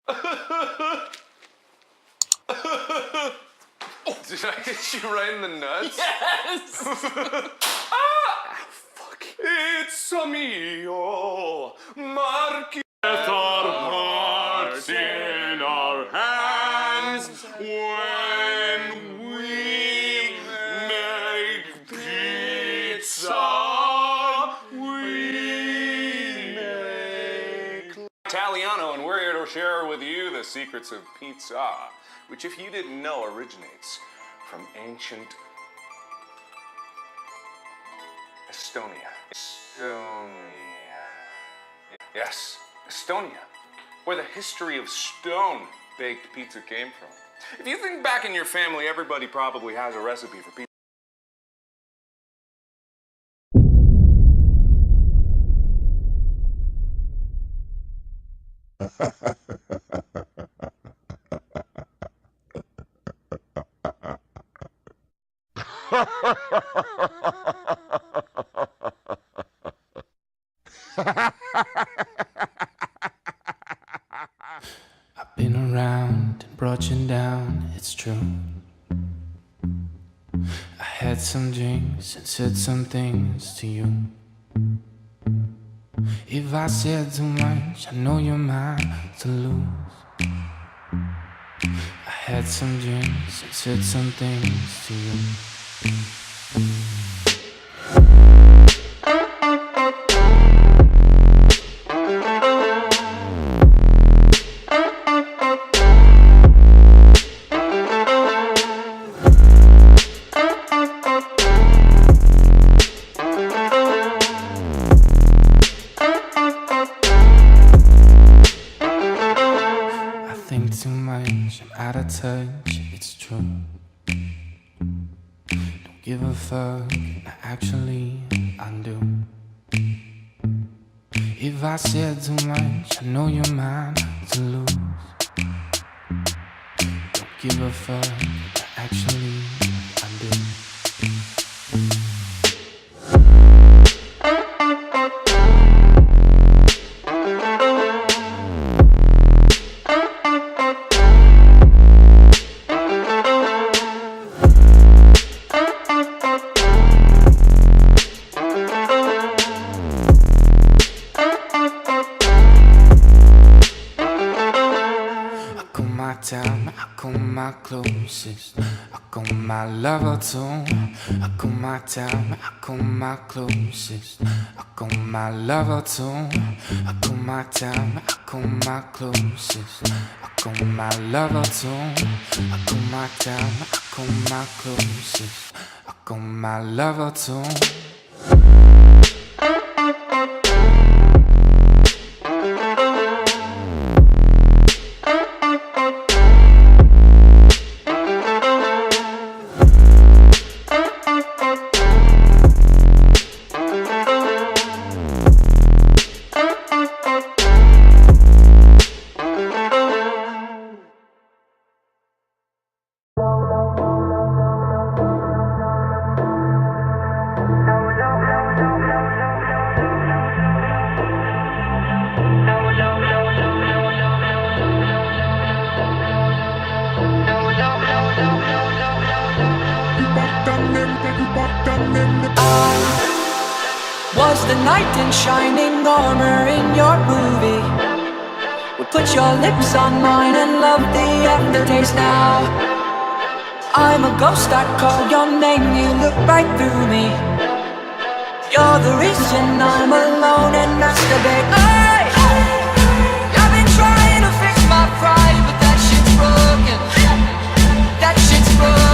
Did I hit you right in the nuts? Yes! Fuck. It's amigo Marquis. With our hearts in our hands when we make pizza. We make Italiano, and we're here to share with you the secrets of pizza, which, if you didn't know, originates from ancient Estonia. Yes, Estonia, where the history of stone-baked pizza came from. If you think back in your family, everybody probably has a recipe for pizza. I've been around and brought you down, it's true. I had some drinks and said some things to you. If I said too much, I know you're mine to lose. I had some drinks and said some things to you. Too much, I'm out of touch, it's true. Don't give a fuck, actually I do. If I said too much, I know you're mine to lose. Don't give a fuck, actually I do. Time, I call my closest, I call my lover too. I call my time, I call my closest, I call my lover too. I call my time, I call my closest, I call my lover too. I call my time, I call my closest, I call my lover too. Was the knight in shining armor in your movie? Would put your lips on mine and love the aftertaste now. I'm a ghost, I call your name, you look right through me. You're the reason I'm alone and masturbate. I've been trying to fix my pride, but that shit's broken. That shit's broken.